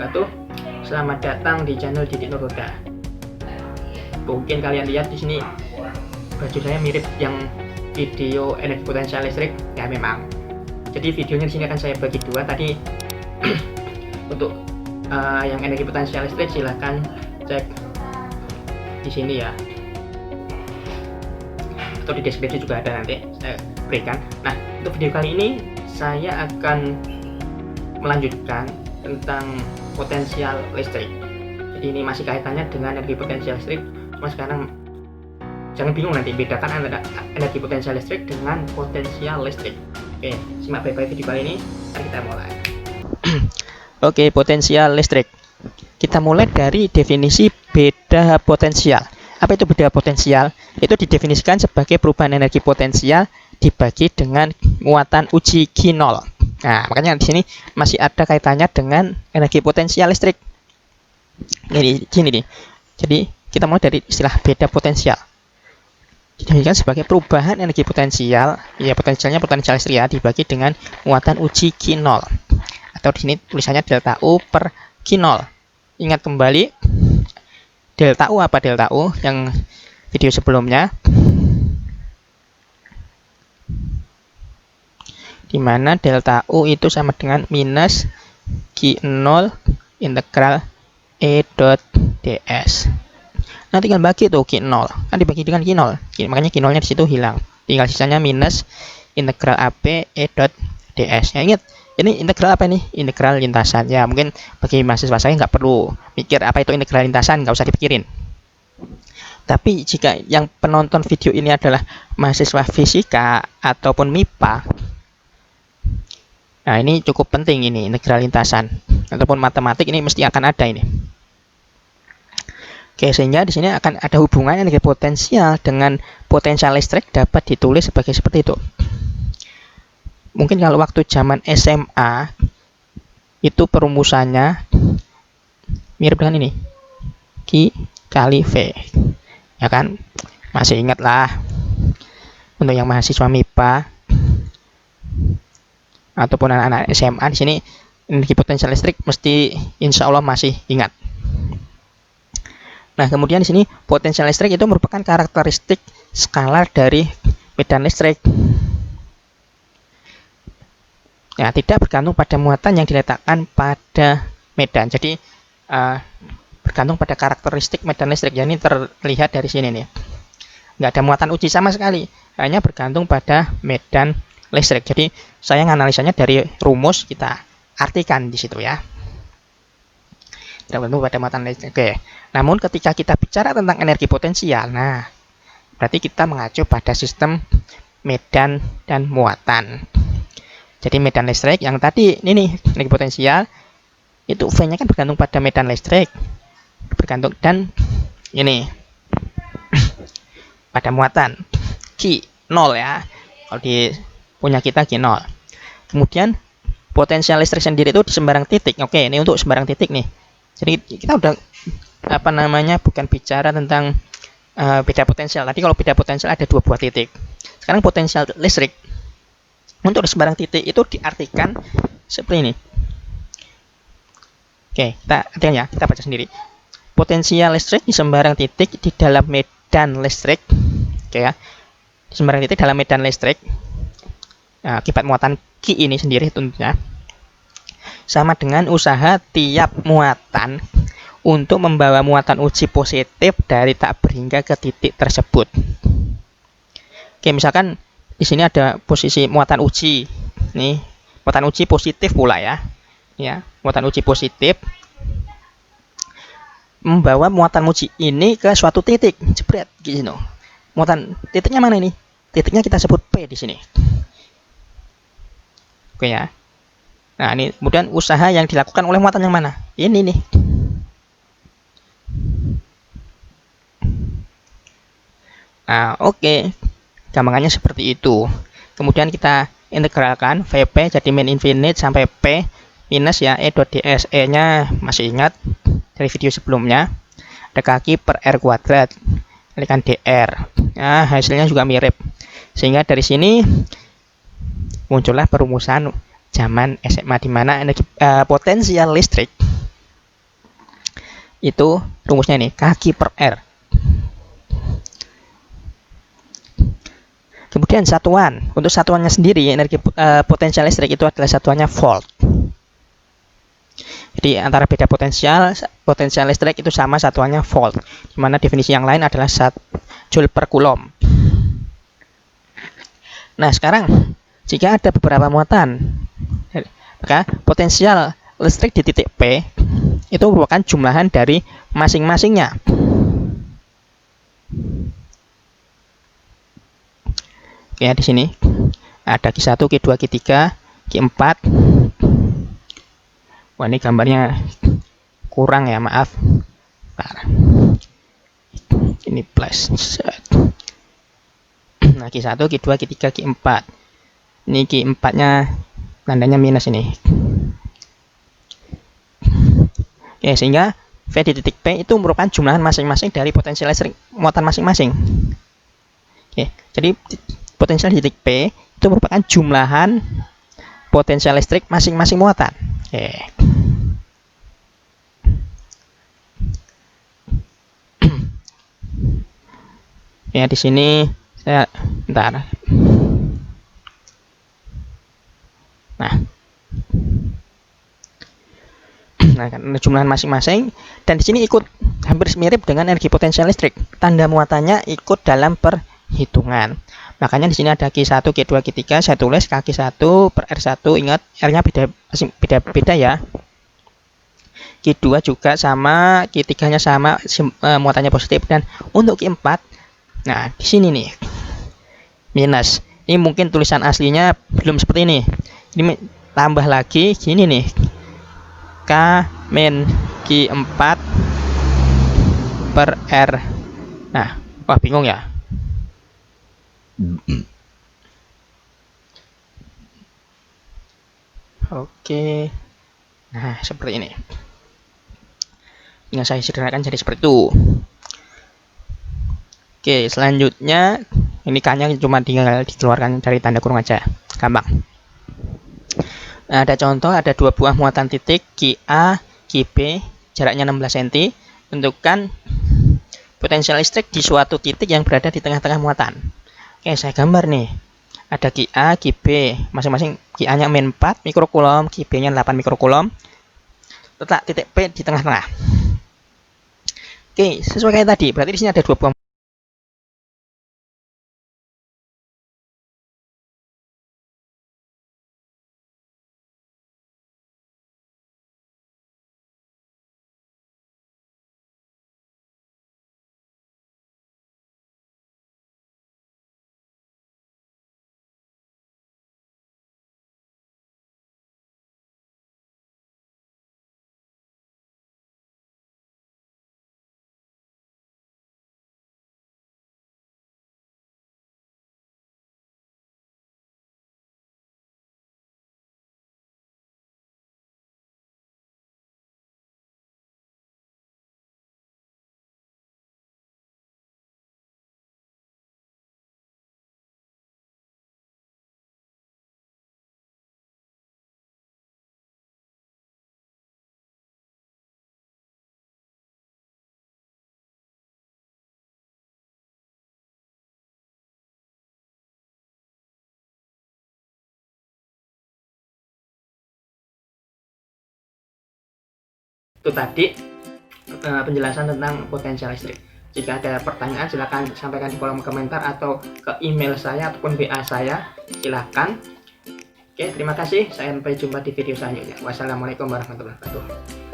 wabarakatuh. Selamat datang di channel Didik Nurhoda. Mungkin kalian lihat di sini baju saya mirip yang video energi potensial listrik. Ya memang. Jadi videonya di sini akan saya bagi dua. Tadi untuk yang energi potensial listrik silahkan cek di sini ya. Atau di deskripsi juga ada, nanti saya berikan. Nah, untuk video kali ini saya akan melanjutkan tentang potensial listrik. Jadi ini masih kaitannya dengan energi potensial listrik. Cuma sekarang jangan bingung nanti bedakan antara energi potensial listrik dengan potensial listrik. Oke, simak baik-baik video kali ini. Mari kita mulai. Oke, potensial listrik. Kita mulai dari definisi beda potensial. Apa itu beda potensial? Itu didefinisikan sebagai perubahan energi potensial dibagi dengan muatan uji Q0. Nah, makanya di sini masih ada kaitannya dengan energi potensial listrik. Ini sini nih. Jadi kita mulai dari istilah beda potensial. Didefinisikan sebagai perubahan energi potensial, ya potensialnya potensial listrik ya, dibagi dengan muatan uji Q0. Atau di sini tulisannya delta U per Q0. Ingat kembali delta U apa delta U yang video sebelumnya, di mana delta U itu sama dengan minus Q0 integral E dot ds. Nah, tinggal bagi tuh Q0, kan dibagi dengan Q0, makanya Q0 nya di situ hilang, tinggal sisanya minus integral AB E dot ds. Ya, ingat, ini integral apa nih? Integral lintasan. Ya, mungkin bagi mahasiswa saya nggak perlu mikir apa itu integral lintasan, nggak usah dipikirin. Tapi jika yang penonton video ini adalah mahasiswa fisika ataupun MIPA, nah ini cukup penting, ini integral lintasan ataupun matematik ini mesti akan ada ini. Oke, sehingga di sini akan ada hubungan energi potensial dengan potensial listrik dapat ditulis sebagai seperti itu. Mungkin kalau waktu zaman SMA itu perumusannya mirip dengan ini, Q kali V, ya kan? Masih ingat lah. Untuk yang mahasiswa MIPA ataupun anak-anak SMA di sini energi potensial listrik mesti insya Allah masih ingat. Nah, kemudian di sini potensial listrik itu merupakan karakteristik skalar dari medan listrik. Ya, tidak bergantung pada muatan yang diletakkan pada medan. Jadi bergantung pada karakteristik medan listrik. Ya, ini terlihat dari sini nih. Nggak ada muatan uji sama sekali, hanya bergantung pada medan listrik. Jadi saya menganalisanya dari rumus, kita artikan di situ ya. Tidak bergantung pada muatan listrik. Oke. Namun ketika kita bicara tentang energi potensial, nah berarti kita mengacu pada sistem medan dan muatan. Jadi medan listrik yang tadi ini nih, energi potensial itu V-nya kan bergantung pada medan listrik, bergantung, dan ini pada muatan Q0 ya, kalau di punya kita Q0. Kemudian potensial listrik sendiri itu di sembarang titik. Oke, ini untuk sembarang titik nih. Jadi kita udah bukan bicara tentang beda potensial. Tadi kalau beda potensial ada dua buah titik. Sekarang potensial listrik untuk sembarang titik itu diartikan seperti ini. Oke, kita artikan ya, kita baca sendiri. Potensial listrik di sembarang titik di dalam medan listrik, oke ya, di sembarang titik dalam medan listrik, nah, akibat muatan Q ini sendiri tentunya sama dengan usaha tiap muatan untuk membawa muatan uji positif dari tak berhingga ke titik tersebut. Oke, misalkan di sini ada posisi muatan uji, nih muatan uji positif pula ya, muatan uji positif membawa muatan uji ini ke suatu titik, jebret gitu. Muatan titiknya mana ini? Titiknya kita sebut P di sini. Oke ya. Nah, ini kemudian usaha yang dilakukan oleh muatan yang mana? Ini nih. Nah, oke. Gampangannya seperti itu. Kemudian kita integralkan VP jadi min infinite sampai P minus ya E dot ds. E-nya masih ingat dari video sebelumnya. Ada kaki per R kuadrat. Kalikan dr. Nah, hasilnya juga mirip. Sehingga dari sini muncullah perumusan zaman SMA, di mana energi potensial listrik Itu rumusnya ini, kaki per R. Kemudian satuan, untuk satuannya sendiri energi potensial listrik itu adalah satuannya volt. Jadi antara beda potensial listrik itu sama, satuannya volt. Dimana definisi yang lain adalah joule per coulomb. Nah sekarang jika ada beberapa muatan, maka potensial listrik di titik P itu merupakan jumlahan dari masing-masingnya. Oke, di sini ada Q1, Q2, Q3, Q4. Wah, ini gambarnya kurang ya, maaf. Bentar. Ini plus. Nah, Q1, Q2, Q3, Q4. Ini Q4-nya tandanya minus ini. Oke, sehingga V di titik P itu merupakan jumlahan masing-masing dari potensial listrik muatan masing-masing. Oke, jadi potensial di titik P itu merupakan jumlahan potensial listrik masing-masing muatan. Oke. Ya, di sini saya bentar. Nah, jumlahan masing-masing, dan di sini ikut hampir mirip dengan energi potensial listrik. Tanda muatannya ikut dalam perhitungan. Makanya di sini ada Q1, Q2, Q3, saya tulis K1 per R1, ingat R-nya beda ya. Q2 juga sama, Q3-nya sama, muatannya positif, dan untuk Q4, nah di sini nih minus. Ini mungkin tulisan aslinya belum seperti ini. Ini tambah lagi gini nih. K min Q4 per R. Nah, wah bingung ya. Oke. Nah, seperti ini. Yang saya sederhanakan jadi seperti itu. Oke, selanjutnya ini K-nya cuma tinggal dikeluarkan dari tanda kurung aja. Gampang. Nah, ada contoh, ada dua buah muatan titik QA, QB, jaraknya 16 cm. Tentukan potensial listrik di suatu titik yang berada di tengah-tengah muatan. Oke, saya gambar nih. Ada QA, QB, masing-masing QA-nya min 4 mikrocoulomb, QB-nya 8 mikrocoulomb. Letak titik P di tengah-tengah. Oke, sesuai kayak tadi. Berarti di sini ada dua buah. Itu tadi penjelasan tentang potensial listrik. Jika ada pertanyaan silahkan sampaikan di kolom komentar atau ke email saya ataupun WA saya, silahkan. Oke, terima kasih. Sampai jumpa di video selanjutnya. Wassalamualaikum warahmatullahi wabarakatuh.